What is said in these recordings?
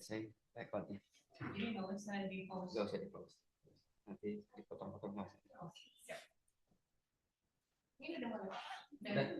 Saya rekodnya. Jadi nggak usah di pause. Nggak usah di pause. Nanti dipotong-potong mas. Ini udah mulai. Dan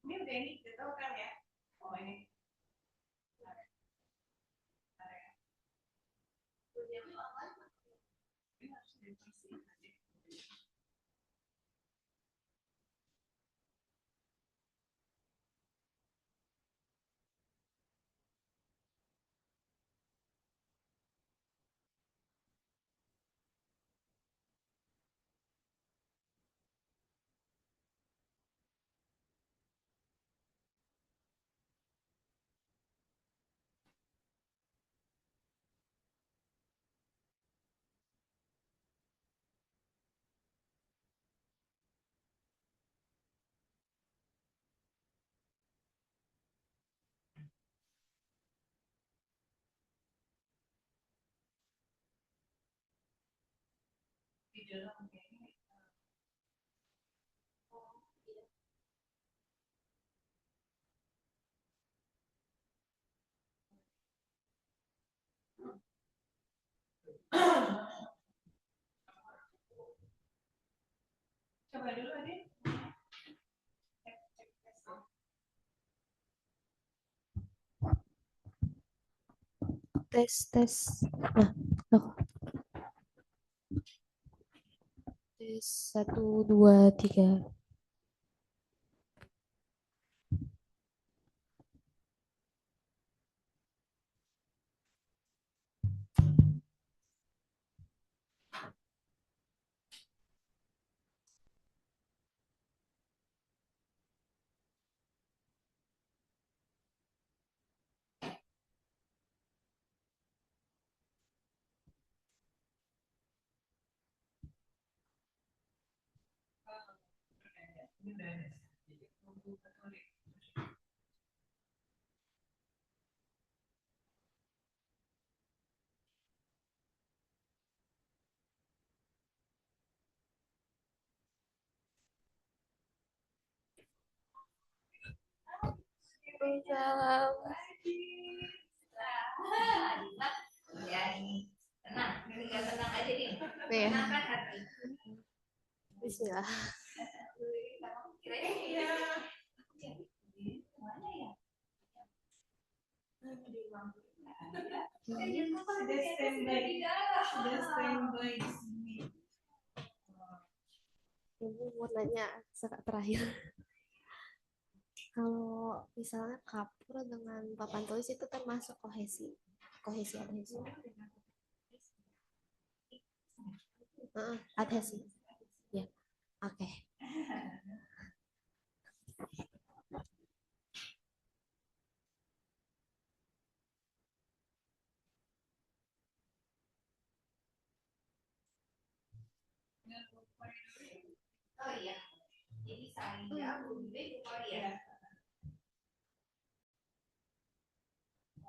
Ini udah ini kita kan ya. Oh ini. dalam kayak ini. Coba dulu Adin. Cek tes. Tes. Nah, loh. Tes 1, 2, 3. Ini udah ada. Salam. Ya ini tenang, tinggal tenang aja nih. Nih, Tenangkan hati. bismillah. Kira-kira mana ya? Sudah standby. Sudah standby di sini. Ibu mau nanya terakhir. Kalau misalnya kapur dengan papan tulis itu termasuk kohesi adhesi. Adhesi. Ya, oke. Oh iya. Jadi saya Bunda Bu Korea.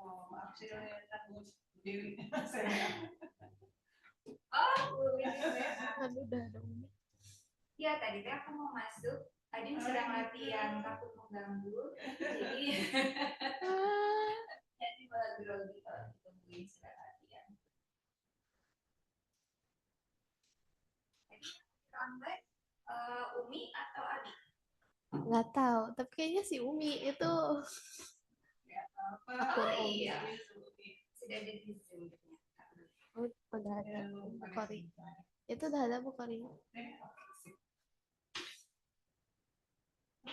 Oh, maaf saya lihat Bu Dewi. Saya. Oh, Bu Dewi. Aduh, udah dong. Ya tadi teh aku mau masuk. Adin sedang latihan takut mengganggu. Jadi malah grogi kalau ditungguin sedang latihan. Online Umi atau Adi? Nggak tahu, tapi kayaknya si Umi itu Apa? Oh iya. Sudah ada di Zoom ternyata. udah ada Bukhari. Itu udah ada Bukhari.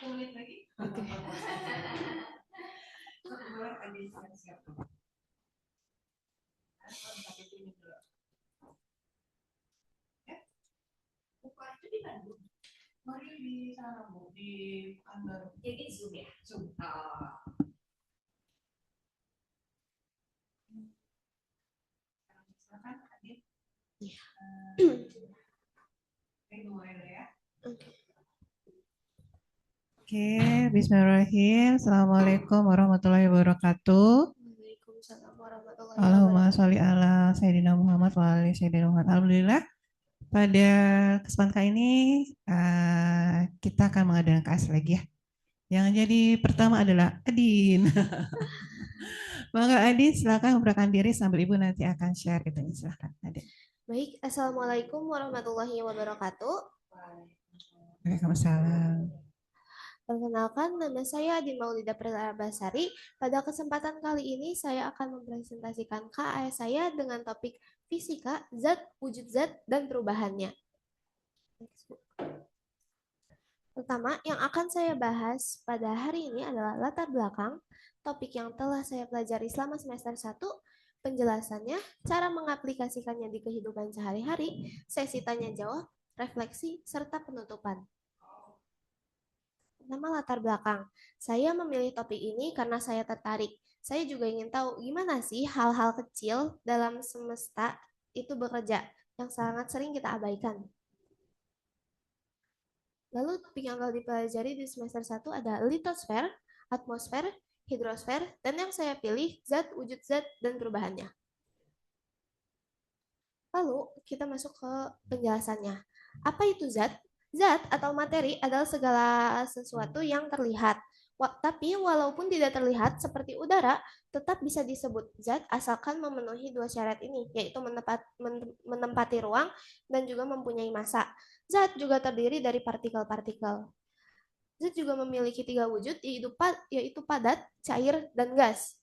Lihat lagi. Oke. Kebetulan Adin siap-siap. Bukan itu di Bandung. Mari di sana Bu, di kantor Jadi Zoom ya. Zoom. Oh. Silakan Adin. Iya. Mulai dulu ya. Oke, bismillahirrahmanirrahim. Assalamualaikum warahmatullahi wabarakatuh. Waalaikumsalam warahmatullahi Allahumma wabarakatuh. sholli ala Sayyidina Muhammad wa ali Sayyidina Muhammad. Alhamdulillah, pada kesempatan kali ini kita akan mengadakan KS lagi ya. Yang jadi pertama adalah Adin. Maka Adin silakan memperkenalkan diri sambil Ibu nanti akan share itu. Silakan Adin. Baik, assalamualaikum warahmatullahi wabarakatuh. Waalaikumsalam. Perkenalkan, nama saya Adin Maulida Prabasari. Pada kesempatan kali ini, saya akan mempresentasikan KAS saya dengan topik fisika, zat, wujud zat, dan perubahannya. Pertama, yang akan saya bahas pada hari ini adalah latar belakang, topik yang telah saya pelajari selama semester 1, penjelasannya, cara mengaplikasikannya di kehidupan sehari-hari, sesi tanya jawab, refleksi, serta penutupan. Pertama, latar belakang. Saya memilih topik ini karena saya tertarik. Saya juga ingin tahu gimana sih hal-hal kecil dalam semesta itu bekerja yang sangat sering kita abaikan. Lalu topik yang akan dipelajari di semester 1 ada litosfer, atmosfer, hidrosfer, dan yang saya pilih zat, wujud zat, dan perubahannya. Lalu kita masuk ke penjelasannya. Apa itu zat? Zat atau materi adalah segala sesuatu yang terlihat. Tapi walaupun tidak terlihat seperti udara, tetap bisa disebut zat asalkan memenuhi dua syarat ini, yaitu menempati ruang dan juga mempunyai massa. Zat juga terdiri dari partikel-partikel. Zat juga memiliki tiga wujud, yaitu padat, cair, dan gas.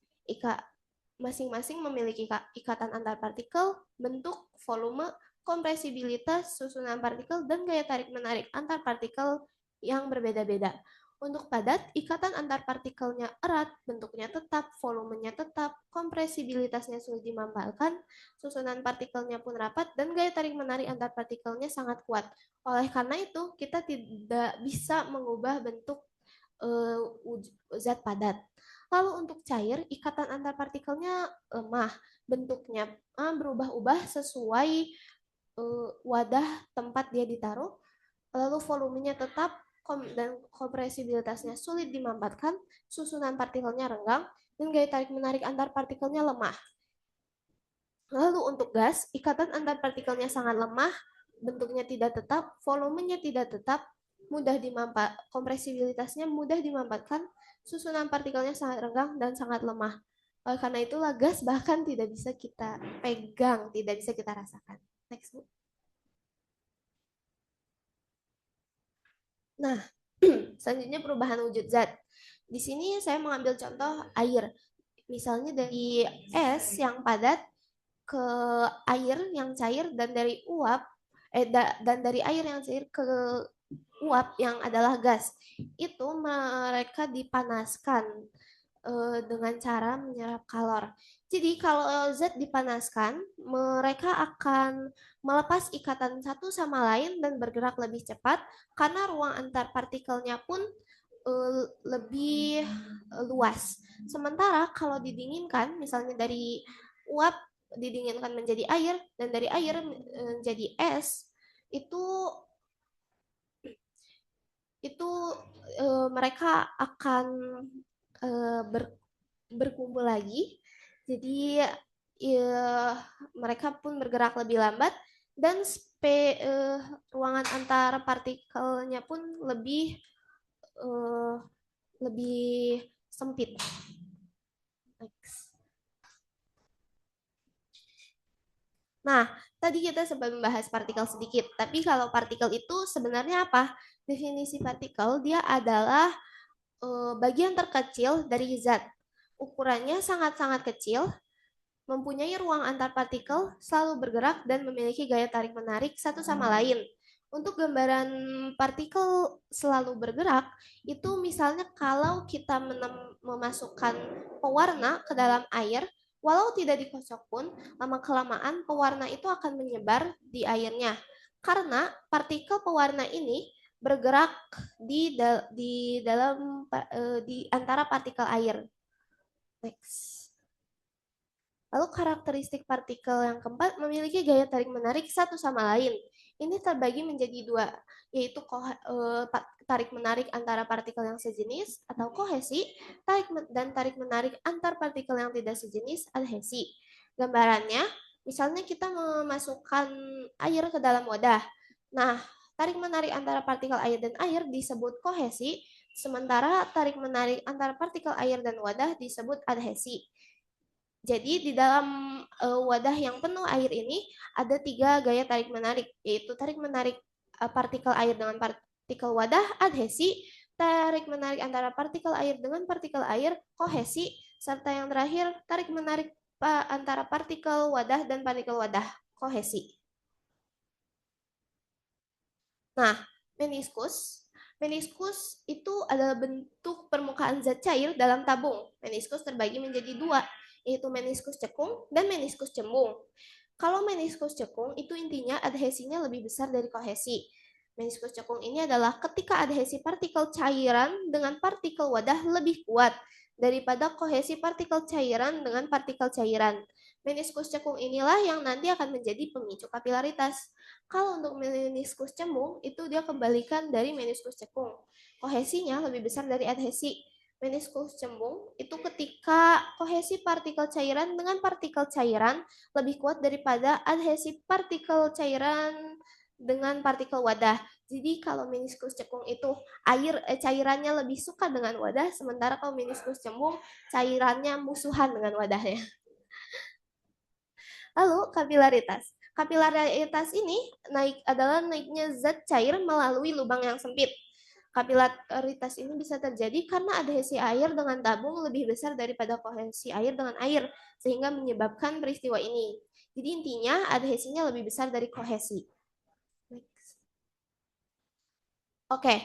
Masing-masing memiliki ikatan antar partikel, bentuk, volume, kompresibilitas, susunan partikel, dan gaya tarik-menarik antar partikel yang berbeda-beda. Untuk padat, ikatan antar partikelnya erat, bentuknya tetap, volumenya tetap, kompresibilitasnya sulit dimanfaatkan, susunan partikelnya pun rapat, dan gaya tarik-menarik antar partikelnya sangat kuat. Oleh karena itu, kita tidak bisa mengubah bentuk zat padat. Lalu untuk cair, ikatan antar partikelnya lemah, bentuknya berubah-ubah sesuai wadah tempat dia ditaruh, lalu volumenya tetap dan kompresibilitasnya sulit dimanfaatkan, susunan partikelnya renggang, dan gaya tarik-menarik antar partikelnya lemah. Lalu untuk gas, ikatan antar partikelnya sangat lemah, bentuknya tidak tetap, volumenya tidak tetap, kompresibilitasnya mudah dimanfaatkan, susunan partikelnya sangat renggang dan sangat lemah. Oleh karena itulah gas bahkan tidak bisa kita pegang, tidak bisa kita rasakan. Next. Nah, selanjutnya perubahan wujud zat. Di sini saya mengambil contoh air. Misalnya dari es yang padat ke air yang cair, dan dari dan dari air yang cair ke uap yang adalah gas. Itu mereka dipanaskan dengan cara menyerap kalor. Jadi kalau zat dipanaskan, mereka akan melepas ikatan satu sama lain dan bergerak lebih cepat karena ruang antar partikelnya pun lebih luas. Sementara kalau didinginkan, misalnya dari uap didinginkan menjadi air dan dari air menjadi es, itu mereka akan berkumpul lagi. Jadi mereka pun bergerak lebih lambat dan ruangan antar partikelnya pun lebih sempit. Next. Nah, tadi kita sempat membahas partikel sedikit, tapi kalau partikel itu sebenarnya apa? Definisi partikel, dia adalah bagian terkecil dari zat. Ukurannya sangat-sangat kecil, mempunyai ruang antar partikel, selalu bergerak, dan memiliki gaya tarik-menarik satu sama lain. Untuk gambaran partikel selalu bergerak, itu misalnya kalau kita memasukkan pewarna ke dalam air, walau tidak dikocok pun, lama-kelamaan pewarna itu akan menyebar di airnya. Karena partikel pewarna ini bergerak di antara partikel air. Next. Lalu karakteristik partikel yang keempat memiliki gaya tarik-menarik satu sama lain. Ini terbagi menjadi dua, yaitu tarik-menarik antara partikel yang sejenis atau kohesi, dan tarik-menarik antar partikel yang tidak sejenis, adhesi. Gambarannya, misalnya kita memasukkan air ke dalam wadah. Nah, tarik-menarik antara partikel air dan air disebut kohesi, sementara tarik-menarik antara partikel air dan wadah disebut adhesi. Jadi di dalam wadah yang penuh air ini ada 3 gaya tarik-menarik, yaitu tarik-menarik partikel air dengan partikel wadah, adhesi, tarik-menarik antara partikel air dengan partikel air, kohesi, serta yang terakhir tarik-menarik antara partikel wadah dan partikel wadah, kohesi. Nah, meniskus. Meniskus itu adalah bentuk permukaan zat cair dalam tabung. Meniskus terbagi menjadi 2, yaitu meniskus cekung dan meniskus cembung. Kalau meniskus cekung, itu intinya adhesinya lebih besar dari kohesi. Meniskus cekung ini adalah ketika adhesi partikel cairan dengan partikel wadah lebih kuat daripada kohesi partikel cairan dengan partikel cairan. Meniskus cekung inilah yang nanti akan menjadi pemicu kapilaritas. Kalau untuk meniskus cembung, itu dia kembalikan dari meniskus cekung. Kohesinya lebih besar dari adhesi. Meniskus cembung itu ketika kohesi partikel cairan dengan partikel cairan lebih kuat daripada adhesi partikel cairan dengan partikel wadah. Jadi kalau meniskus cekung itu cairannya lebih suka dengan wadah, sementara kalau meniskus cembung cairannya musuhan dengan wadahnya. Lalu kapilaritas. Kapilaritas ini adalah naiknya zat cair melalui lubang yang sempit. Kapilaritas ini bisa terjadi karena adhesi air dengan tabung lebih besar daripada kohesi air dengan air, sehingga menyebabkan peristiwa ini. Jadi intinya adhesinya lebih besar dari kohesi. Oke,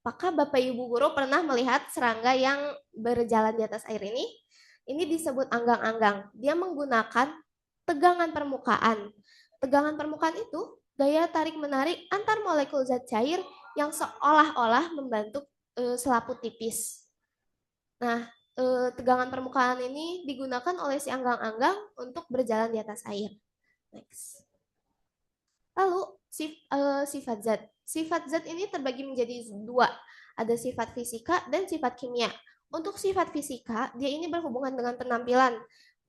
apakah Bapak Ibu Guru pernah melihat serangga yang berjalan di atas air ini? Ini disebut anggang-anggang. Dia menggunakan tegangan permukaan. Tegangan permukaan itu gaya tarik-menarik antar molekul zat cair yang seolah-olah membentuk selaput tipis. Nah, tegangan permukaan ini digunakan oleh si anggang-anggang untuk berjalan di atas air. Next. Lalu, sifat zat. Sifat zat ini terbagi menjadi dua. Ada sifat fisika dan sifat kimia. Untuk sifat fisika, dia ini berhubungan dengan penampilan.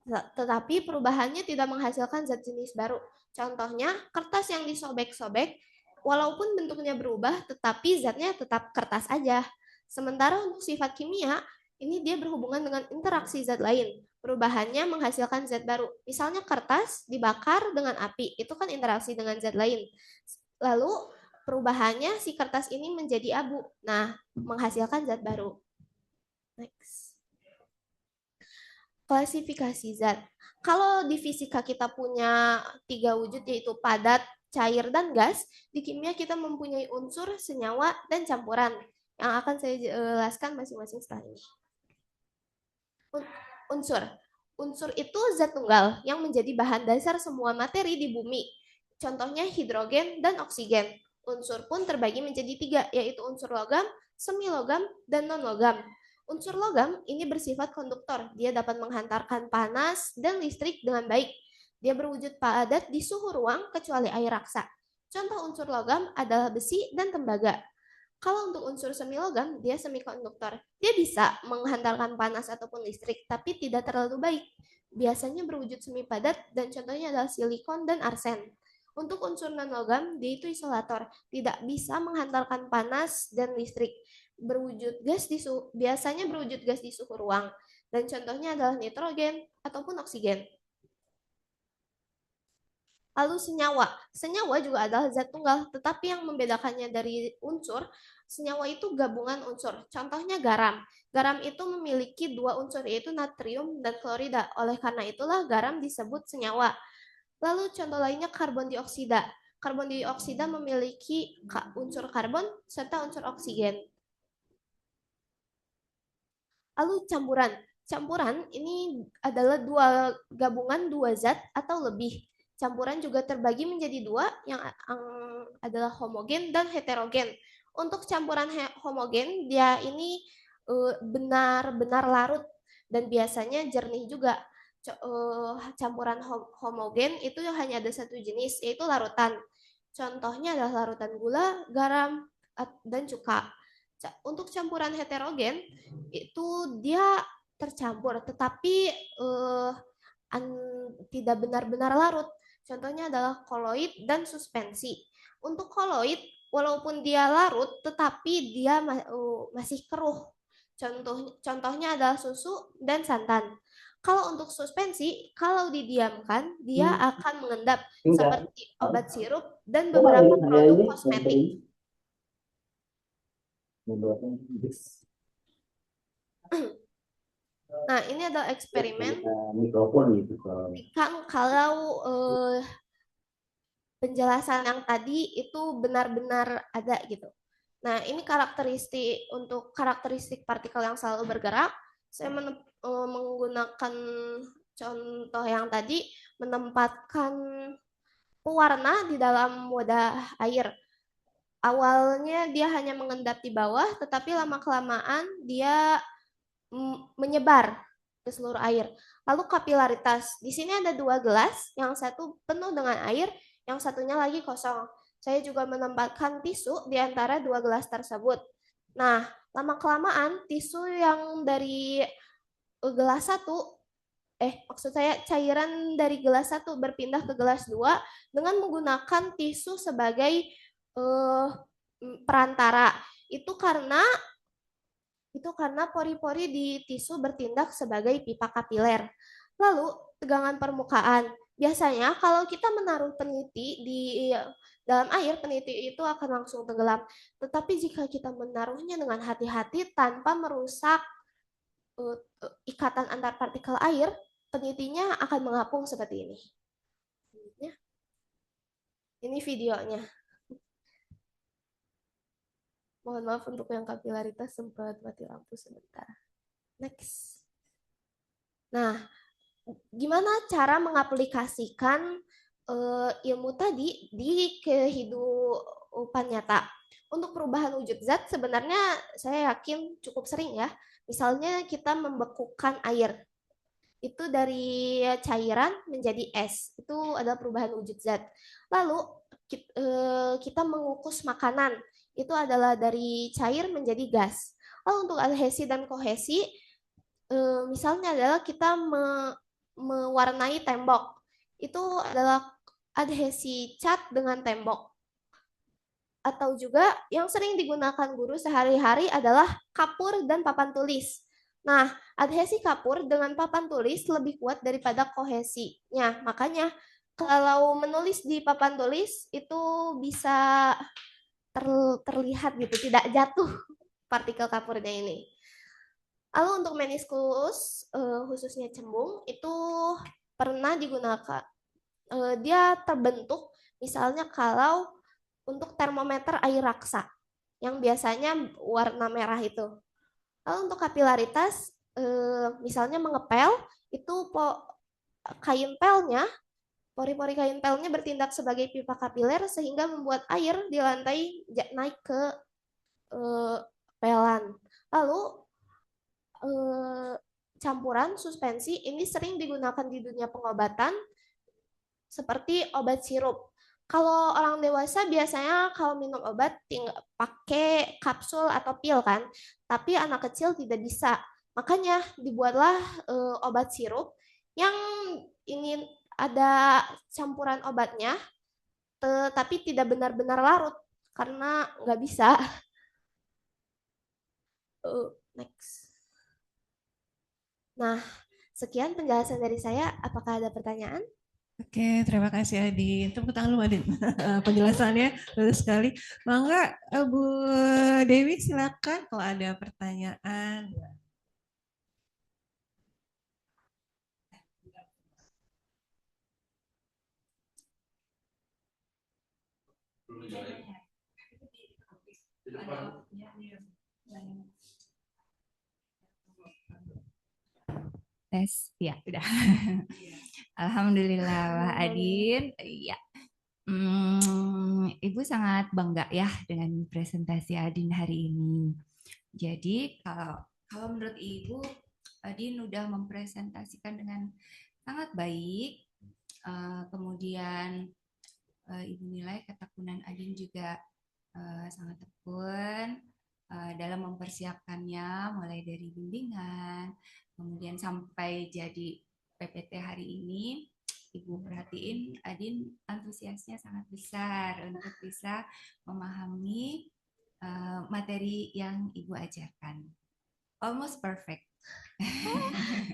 Tetapi perubahannya tidak menghasilkan zat jenis baru. Contohnya, kertas yang disobek-sobek, walaupun bentuknya berubah, tetapi zatnya tetap kertas aja. Sementara untuk sifat kimia, ini dia berhubungan dengan interaksi zat lain. Perubahannya menghasilkan zat baru. Misalnya kertas dibakar dengan api, itu kan interaksi dengan zat lain. Lalu perubahannya si kertas ini menjadi abu. Nah, menghasilkan zat baru. Next. Klasifikasi zat. Kalau di fisika kita punya 3 wujud, yaitu padat, cair, dan gas, di kimia kita mempunyai unsur, senyawa, dan campuran, yang akan saya jelaskan masing-masing setelah ini. Unsur. Unsur itu zat tunggal yang menjadi bahan dasar semua materi di bumi. Contohnya hidrogen dan oksigen. Unsur pun terbagi menjadi 3, yaitu unsur logam, semilogam, dan non-logam. Unsur logam ini bersifat konduktor. Dia dapat menghantarkan panas dan listrik dengan baik. Dia berwujud padat di suhu ruang kecuali air raksa. Contoh unsur logam adalah besi dan tembaga. Kalau untuk unsur semilogam, dia semikonduktor. Dia bisa menghantarkan panas ataupun listrik, tapi tidak terlalu baik. Biasanya berwujud semi padat dan contohnya adalah silikon dan arsen. Untuk unsur non-logam, dia itu isolator, tidak bisa menghantarkan panas dan listrik. Biasanya berwujud gas di suhu ruang, dan contohnya adalah nitrogen ataupun oksigen. Lalu senyawa. Senyawa juga adalah zat tunggal, tetapi yang membedakannya dari unsur, senyawa itu gabungan unsur. Contohnya garam. Garam itu memiliki 2 unsur, yaitu natrium dan klorida. Oleh karena itulah garam disebut senyawa. Lalu contoh lainnya karbon dioksida. Karbon dioksida memiliki unsur karbon serta unsur oksigen. Lalu campuran. Campuran ini adalah gabungan 2 zat atau lebih. Campuran juga terbagi menjadi 2, yang adalah homogen dan heterogen. Untuk campuran homogen, dia ini benar-benar larut dan biasanya jernih juga. Campuran homogen itu hanya ada 1 jenis, yaitu larutan. Contohnya adalah larutan gula, garam, dan cuka. Untuk campuran heterogen itu dia tercampur, tetapi tidak benar-benar larut. Contohnya adalah koloid dan suspensi. Untuk koloid, walaupun dia larut, tetapi dia masih keruh. Contohnya adalah susu dan santan. Kalau untuk suspensi, kalau didiamkan, dia akan mengendap seperti obat sirup dan beberapa produk kosmetik. Nah, ini adalah eksperimen kalau penjelasan yang tadi itu benar-benar ada gitu. Nah, ini untuk karakteristik partikel yang selalu bergerak. Saya menggunakan contoh yang tadi, menempatkan pewarna di dalam wadah air. Awalnya dia hanya mengendap di bawah, tetapi lama-kelamaan dia menyebar ke seluruh air. Lalu kapilaritas. Di sini ada 2 gelas, yang satu penuh dengan air, yang satunya lagi kosong. Saya juga menempatkan tisu di antara 2 gelas tersebut. Nah, Lama-kelamaan tisu yang dari gelas 1, maksud saya cairan dari gelas 1 berpindah ke gelas 2 dengan menggunakan tisu sebagai perantara. Itu karena pori-pori di tisu bertindak sebagai pipa kapiler. Lalu, tegangan permukaan. Biasanya kalau kita menaruh peniti di dalam air, peniti itu akan langsung tenggelam. Tetapi jika kita menaruhnya dengan hati-hati tanpa merusak ikatan antar partikel air, penitinya akan mengapung seperti ini. Ini videonya. Mohon maaf untuk yang kapilaritas sempat mati lampu sebentar. Next. Nah, gimana cara mengaplikasikan ilmu tadi di kehidupan nyata? Untuk perubahan wujud zat sebenarnya saya yakin cukup sering ya. Misalnya kita membekukan air. Itu dari cairan menjadi es. Itu adalah perubahan wujud zat. Lalu kita mengukus makanan. Itu adalah dari cair menjadi gas. Lalu untuk adhesi dan kohesi, misalnya adalah kita mewarnai tembok. Itu adalah adhesi cat dengan tembok. Atau juga yang sering digunakan guru sehari-hari adalah kapur dan papan tulis. Nah, adhesi kapur dengan papan tulis lebih kuat daripada kohesinya. Makanya kalau menulis di papan tulis itu bisa terlihat gitu, tidak jatuh partikel kapurnya ini. Lalu untuk meniskus, khususnya cembung, itu pernah digunakan. Dia terbentuk misalnya kalau untuk termometer air raksa, yang biasanya warna merah itu. Lalu untuk kapilaritas, misalnya mengepel, itu kain pelnya, pori-pori kain pelnya bertindak sebagai pipa kapiler sehingga membuat air di lantai naik ke pelan. Lalu campuran suspensi ini sering digunakan di dunia pengobatan seperti obat sirup. Kalau orang dewasa biasanya kalau minum obat tinggal pakai kapsul atau pil kan, tapi anak kecil tidak bisa. Makanya dibuatlah obat sirup yang ingin ada campuran obatnya, tapi tidak benar-benar larut karena nggak bisa. Next. Nah, sekian penjelasan dari saya. Apakah ada pertanyaan? Oke, terima kasih Adin. Tepuk tangan lu Adin. Penjelasannya bagus sekali. Mangga Bu Dewi silakan kalau ada pertanyaan. Tes, ya udah. Alhamdulillah, Wah Adin. Iya. Ibu sangat bangga ya dengan presentasi Adin hari ini. Jadi kalau menurut Ibu, Adin udah mempresentasikan dengan sangat baik. Kemudian Ibu nilai ketekunan Adin juga sangat tekun dalam mempersiapkannya, mulai dari bimbingan, kemudian sampai jadi PPT hari ini. Ibu perhatiin Adin antusiasnya sangat besar untuk bisa memahami materi yang Ibu ajarkan. Almost perfect.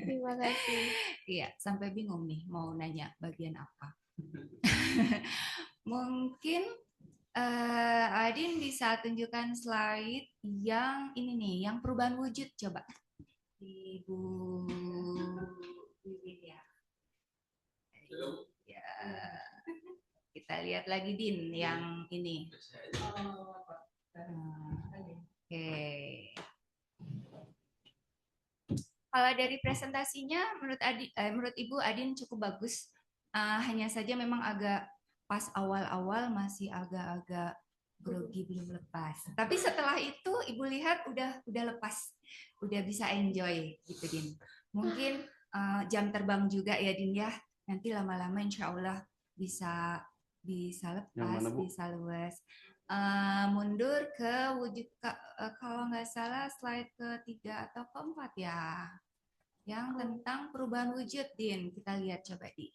Terima kasih. Iya, sampai bingung nih mau nanya bagian apa. Mungkin Adin bisa tunjukkan slide yang ini nih, yang perubahan wujud, coba. Ibu ya. Ya. Kita lihat lagi Din yang ini. Oke. Kalau dari presentasinya menurut Ibu Adin cukup bagus. Hanya saja memang agak pas awal-awal masih agak-agak grogi, belum lepas. Tapi setelah itu Ibu lihat udah lepas, udah bisa enjoy gitu Din. Mungkin jam terbang juga ya Din ya. Nanti lama-lama insya Allah bisa lepas, bisa luas. mundur ke wujud kalau nggak salah slide ketiga atau keempat ya, yang tentang perubahan wujud, Din. Kita lihat coba di.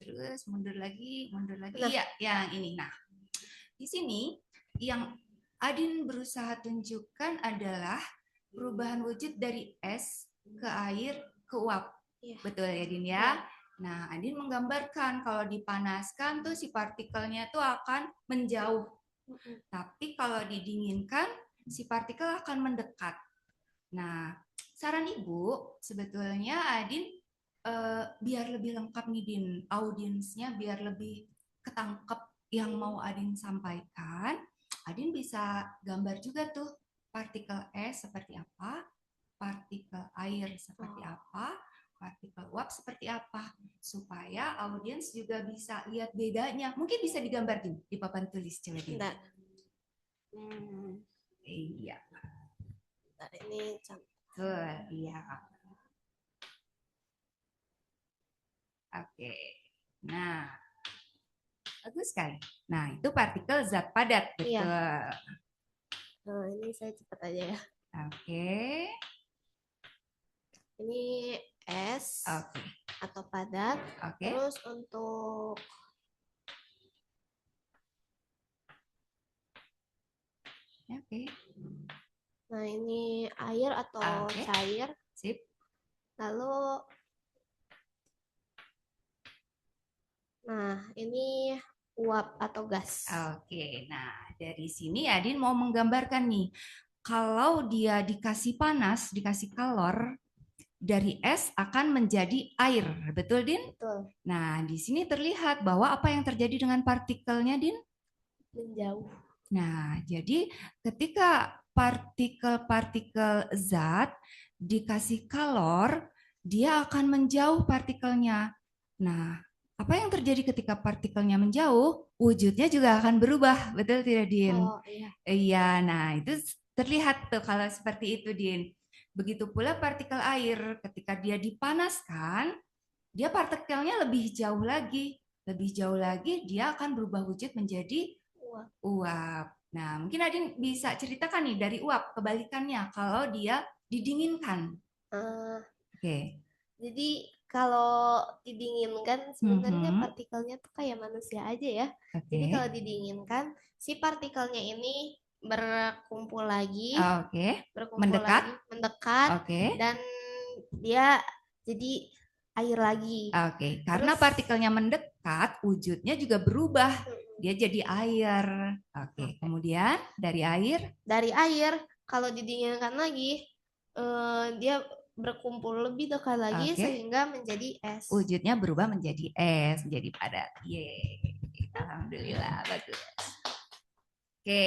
Terus mundur lagi. Iya, yang ini. Nah, di sini yang Adin berusaha tunjukkan adalah perubahan wujud dari es ke air ke uap. Iya. Betul ya, Din ya? Nah, Adin menggambarkan kalau dipanaskan tuh si partikelnya tuh akan menjauh. Tapi kalau didinginkan, si partikel akan mendekat. Nah, saran Ibu, sebetulnya Adin biar lebih lengkap nih, Din, audiensnya biar lebih ketangkep yang mau Adin sampaikan, Adin bisa gambar juga tuh partikel es seperti apa, partikel air seperti apa, partikel uap seperti apa, supaya audiens juga bisa lihat bedanya. Mungkin bisa digambar di papan tulis, coba Din. Bentar. Iya. Bentar, ini Betul, iya. Oke. Nah, bagus sekali. Nah, itu partikel zat padat, betul. Iya. Nah, ini saya cepat aja ya. Oke. Ini es Oke. atau padat. Oke. Terus untuk Oke. nah ini air atau Oke. cair. Sip. Lalu nah ini uap atau gas. Oke. Nah, dari sini Adin mau menggambarkan nih, kalau dia dikasih panas, dikasih kalor, dari es akan menjadi air. Betul, Din? Betul. Nah, di sini terlihat bahwa apa yang terjadi dengan partikelnya, Din? Menjauh. Nah, jadi ketika partikel-partikel zat dikasih kalor, dia akan menjauh partikelnya. Nah, apa yang terjadi ketika partikelnya menjauh? Wujudnya juga akan berubah, betul tidak, Din? Oh iya. Iya, nah itu terlihat tuh kalau seperti itu, Din. Begitu pula partikel air, ketika dia dipanaskan, dia partikelnya lebih jauh lagi. Lebih jauh lagi, dia akan berubah wujud menjadi uap. Nah, mungkin Adin bisa ceritakan nih dari uap, kebalikannya kalau dia didinginkan. Oke. Jadi kalau didinginkan sebenarnya partikelnya tuh kayak manusia aja ya. Jadi kalau didinginkan, si partikelnya ini berkumpul lagi, Mendekat, dan dia jadi air lagi. Karena partikelnya mendekat, wujudnya juga berubah. Dia jadi air. Kemudian dari air? Dari air, kalau didinginkan lagi, dia berkumpul lebih dekat lagi sehingga menjadi es. Wujudnya berubah menjadi es, menjadi padat. Yeay. Alhamdulillah, bagus. Oke,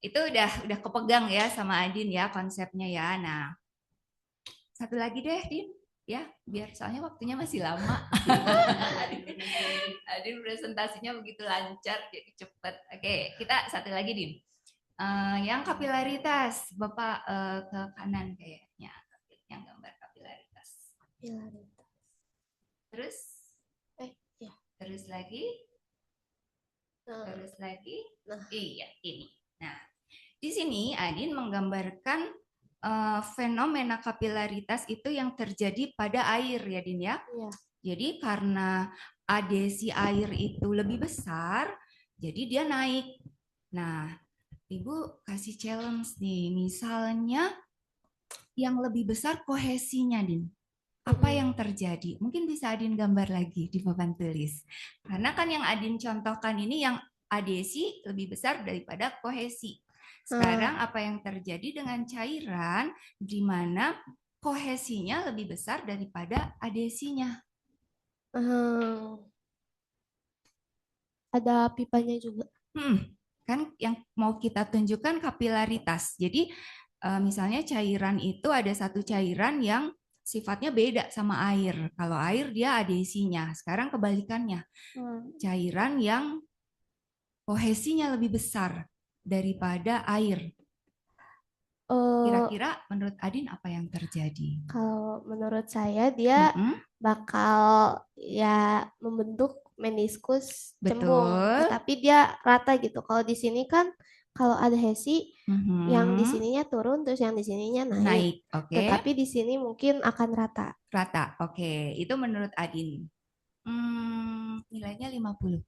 itu udah kepegang ya sama Adin ya konsepnya ya. Nah, satu lagi deh, Din. Ya, biar soalnya waktunya masih lama. Adin presentasinya begitu lancar, jadi cepat. Oke, kita satu lagi, Din. Yang kapilaritas, Bapak ke kanan kayaknya, yang gambar kapilaritas. Terus, ya. Terus lagi. Terus lagi. Iya, ini. Nah, di sini Adin menggambarkan fenomena kapilaritas itu yang terjadi pada air ya, Din ya. Iya. Jadi karena adesi air itu lebih besar, jadi dia naik. Nah, Ibu kasih challenge nih, misalnya yang lebih besar kohesinya, Din. Apa yang terjadi? Mungkin bisa Adin gambar lagi di papan tulis. Karena kan yang Adin contohkan ini yang adesi lebih besar daripada kohesi. Sekarang apa yang terjadi dengan cairan di mana kohesinya lebih besar daripada adesinya? Ada pipanya juga. Kan yang mau kita tunjukkan kapilaritas. Jadi misalnya cairan itu ada satu cairan yang sifatnya beda sama air. Kalau air dia adesinya. Sekarang kebalikannya. Cairan yang kohesinya lebih besar daripada air. Kira-kira menurut Adin apa yang terjadi? Kalau menurut saya dia bakal ya membentuk meniskus cembung, Betul. tetapi dia rata gitu. Kalau di sini kan kalau adhesi yang di Mhm. sininya turun terus yang di sininya naik. Naik, oke. Tetapi di sini mungkin akan rata. Rata, oke. Itu menurut Adin. Nilainya 50.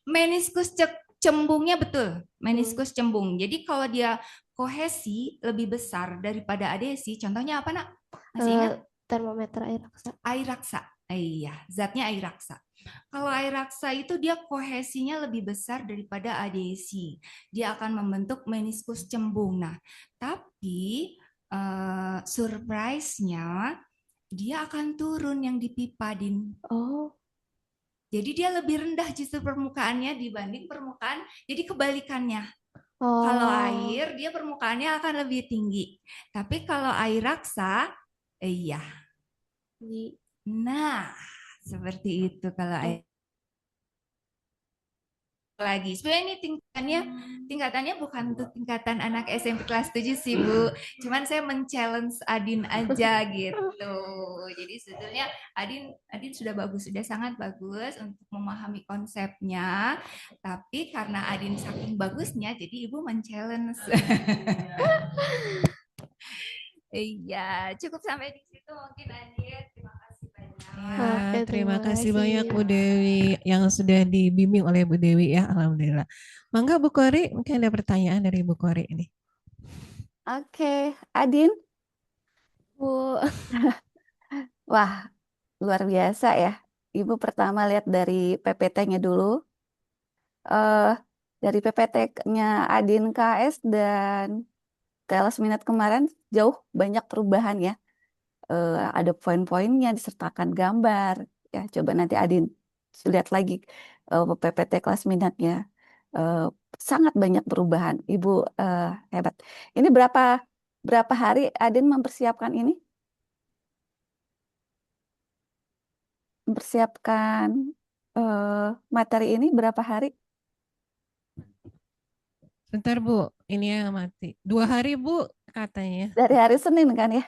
Meniskus cembungnya betul, meniskus cembung. Jadi kalau dia kohesi lebih besar daripada adhesi, contohnya apa nak? Masih ingat? Termometer air raksa. Air raksa. Iya, zatnya air raksa. Kalau air raksa itu dia kohesinya lebih besar daripada adhesi. Dia akan membentuk meniskus cembung. Nah, tapi surprise-nya dia akan turun yang di pipa, Din. Oh, Jadi dia lebih rendah justru permukaannya dibanding permukaan. Jadi kebalikannya. Kalau oh, air dia permukaannya akan lebih tinggi. Tapi kalau air raksa, iya. di Nah, seperti itu kalau air lagi. Sebenarnya ini tingkatannya bukan untuk tingkatan anak SMP kelas 7 sih, Bu. Cuman saya men-challenge Adin aja gitu. Jadi sebetulnya Adin sudah bagus, sudah sangat bagus untuk memahami konsepnya. Tapi karena Adin saking bagusnya, jadi Ibu men-challenge. Iya, cukup sampai di situ mungkin Adin. Terima kasih banyak. Ya, Oke, terima kasih banyak kasih. Bu Dewi yang sudah dibimbing oleh Bu Dewi ya, alhamdulillah. Mangga Bu Kori, mungkin ada pertanyaan dari Bu Kori ini. Oke, Adin, Bu, wah luar biasa ya. Ibu pertama lihat dari PPT-nya dulu. Eh, dari PPT-nya Adin KS dan kelas minat kemarin jauh banyak perubahan ya. Ada poin-poinnya disertakan gambar. Ya, coba nanti Adin lihat lagi PPT kelas minatnya. Eh, Sangat banyak perubahan. Ibu hebat. Ini berapa hari Adin mempersiapkan ini? Mempersiapkan materi ini berapa hari? Bentar Bu, ini yang mati. 2 hari Bu katanya. Dari hari Senin kan ya?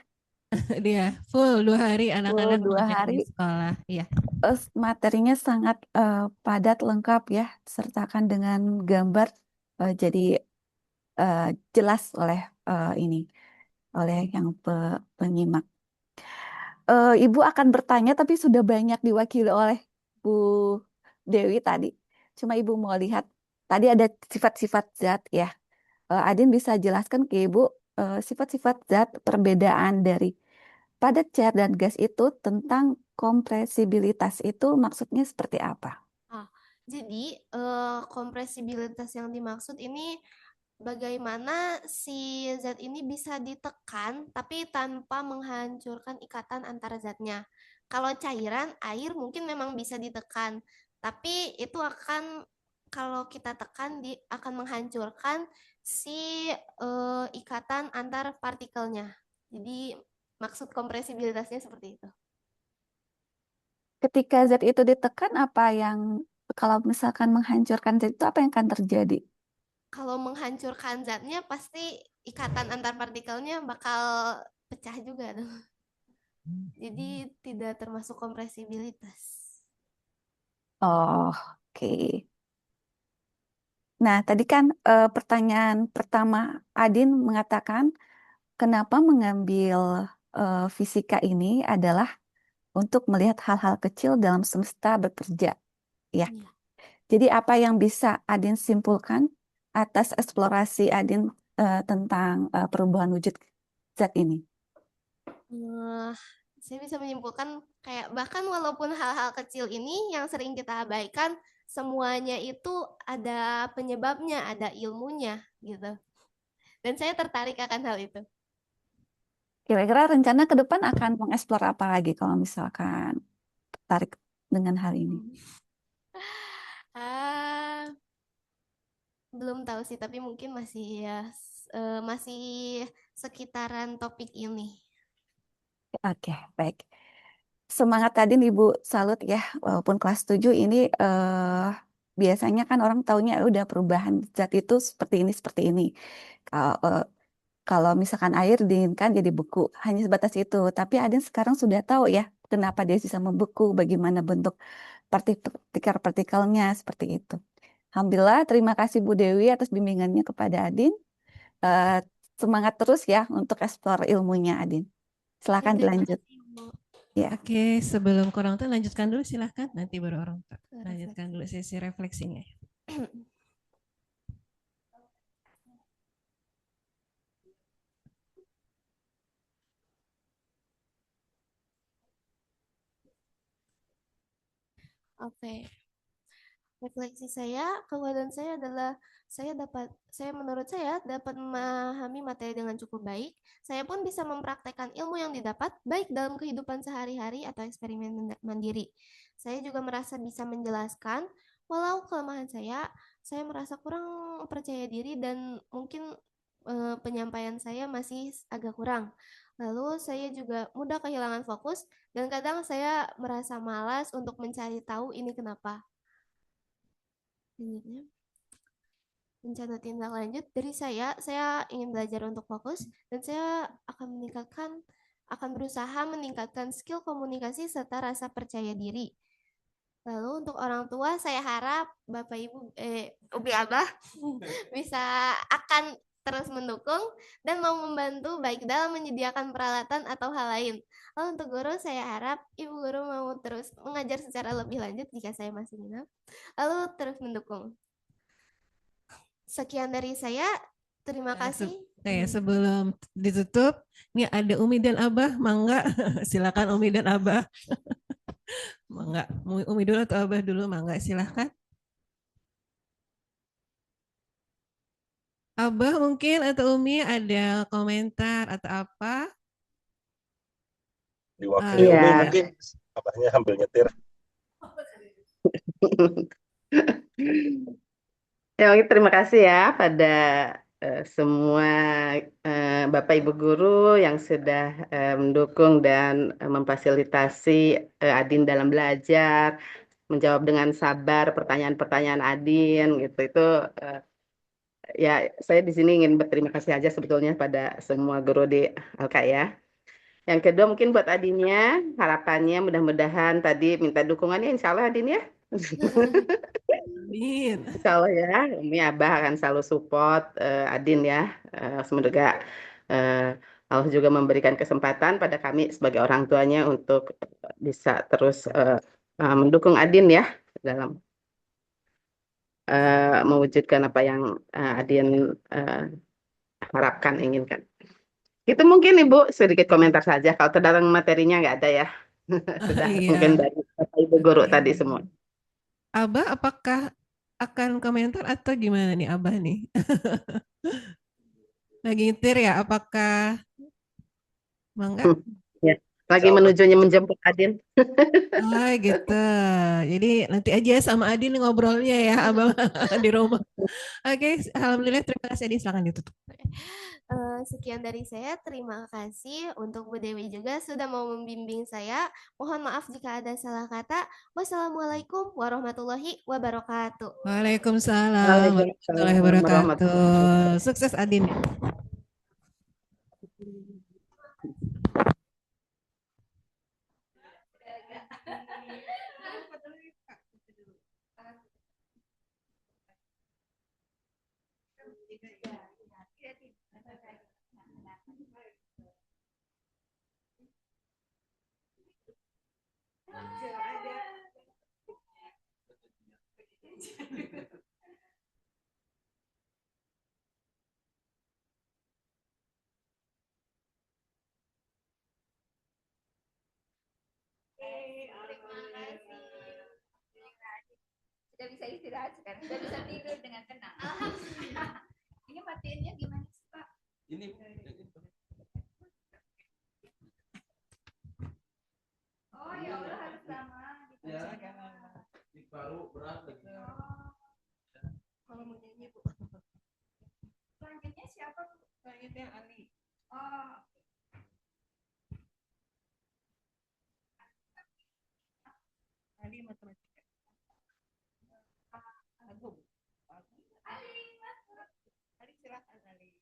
Dia full 2 hari anak-anak Full 2 mengerjakan di hari. sekolah. Iya. Materinya sangat padat, lengkap ya, sertakan dengan gambar, jadi jelas oleh oleh yang penyimak. Ibu akan bertanya, tapi sudah banyak diwakili oleh Bu Dewi tadi. Cuma Ibu mau lihat, tadi ada sifat-sifat zat ya. Adin bisa jelaskan ke Ibu sifat-sifat zat perbedaan dari padat cair dan gas itu tentang kompresibilitas itu maksudnya seperti apa? jadi kompresibilitas yang dimaksud ini bagaimana si zat ini bisa ditekan tapi tanpa menghancurkan ikatan antara zatnya. Kalau cairan, air mungkin memang bisa ditekan, tapi itu akan kalau kita tekan akan menghancurkan si ikatan antar partikelnya. Jadi maksud kompresibilitasnya seperti itu. Ketika zat itu ditekan, kalau misalkan menghancurkan zat itu apa yang akan terjadi? Kalau menghancurkan zatnya pasti ikatan antar partikelnya bakal pecah juga tuh. Jadi tidak termasuk kompresibilitas. Oh, oke. Nah, tadi kan pertanyaan pertama Adin mengatakan kenapa mengambil fisika ini adalah untuk melihat hal-hal kecil dalam semesta bekerja, ya. Iya. Jadi apa yang bisa Adin simpulkan atas eksplorasi Adin tentang perubahan wujud zat ini? Saya bisa menyimpulkan kayak bahkan walaupun hal-hal kecil ini yang sering kita abaikan, semuanya itu ada penyebabnya, ada ilmunya gitu. Dan saya tertarik akan hal itu. Kira-kira rencana ke depan akan mengeksplor apa lagi kalau misalkan tertarik dengan hal ini? Ah, belum tahu sih, tapi mungkin masih ya masih sekitaran topik ini. Oke, baik. Semangat tadi Ibu salut ya, walaupun kelas 7 ini biasanya kan orang taunya udah perubahan zat itu seperti ini, seperti ini. Kalau misalkan air diinginkan jadi beku, hanya sebatas itu. Tapi Adin sekarang sudah tahu ya kenapa dia bisa membeku, bagaimana bentuk partikel-partikelnya seperti itu. Alhamdulillah, terima kasih Bu Dewi atas bimbingannya kepada Adin. Eh, Semangat terus ya untuk eksplor ilmunya Adin. Silakan Terima dilanjut. kasih, Bu. Ya. Oke, sebelum ke orang tua lanjutkan dulu silahkan. Nanti baru orang tua. Refleksi. Lanjutkan dulu sesi refleksinya. Oke. Refleksi saya, kekuatan saya adalah saya menurut saya dapat memahami materi dengan cukup baik. Saya pun bisa mempraktekkan ilmu yang didapat baik dalam kehidupan sehari-hari atau eksperimen mandiri. Saya juga merasa bisa menjelaskan, walau kelemahan saya merasa kurang percaya diri dan mungkin penyampaian saya masih agak kurang. Lalu saya juga mudah kehilangan fokus dan kadang saya merasa malas untuk mencari tahu ini kenapa. Selanjutnya, rencana tindak lanjut dari saya ingin belajar untuk fokus dan saya akan berusaha meningkatkan skill komunikasi serta rasa percaya diri. Lalu untuk orang tua, saya harap Bapak Ibu, Ubi Abah bisa akan terus mendukung dan mau membantu baik dalam menyediakan peralatan atau hal lain. Lalu untuk guru, saya harap Ibu Guru mau terus mengajar secara lebih lanjut jika saya masih minat. Lalu terus mendukung. Sekian dari saya. Terima kasih. Sebelum ditutup, ini ada Umi dan Abah, mangga. Silakan Umi dan Abah. Mangga, Umi dulu atau Abah dulu, mangga silakan. Abah mungkin atau Umi ada komentar atau apa? Diwakili Umi mungkin, abahnya sambil nyetir. Ya, oke, terima kasih ya pada semua Bapak Ibu guru yang sudah mendukung dan memfasilitasi Adin dalam belajar, menjawab dengan sabar pertanyaan-pertanyaan Adin gitu. Itu ya saya di sini ingin berterima kasih aja sebetulnya pada semua guru di Alka ya. Yang kedua mungkin buat Adinnya, harapannya mudah-mudahan tadi minta dukungannya insya Allah Adin ya. Amin. Insya Allah ya, Umi Abah akan selalu support Adin ya. Semoga Allah juga memberikan kesempatan pada kami sebagai orang tuanya untuk bisa terus mendukung Adin ya dalam mewujudkan apa yang Adin harapkan, inginkan. Itu mungkin Ibu sedikit komentar saja. Kalau terdalam materinya nggak ada ya. Sudah mungkin dari Bapak Ibu guru tadi semua. Abah apakah akan komentar atau gimana nih Abah nih? Lagi nyetir ya, apakah mangga? Ya, lagi menujunya menjemput Adin. Oh gitu. Jadi nanti aja sama Adin ngobrolnya ya Abah di rumah. Oke, alhamdulillah terima kasih Adin, silakan ditutup. Sekian dari saya. Terima kasih untuk Bu Dewi juga sudah mau membimbing saya. Mohon maaf jika ada salah kata. Wassalamualaikum warahmatullahi wabarakatuh. Waalaikumsalam warahmatullahi wabarakatuh. Sukses Adin. Sudah bisa istirahat sekarang, sudah bisa tidur dengan tenang. Alhamdulillah. Ini materinya gimana sih Pak? Ini oh ya Allah harus lama. ya baru berat lagi. Kalau mau nyanyi Bu. Selanjutnya siapa Bu? Selanjutnya Ali. Oh. Ali matematika. Agung. Ali silakan Ali.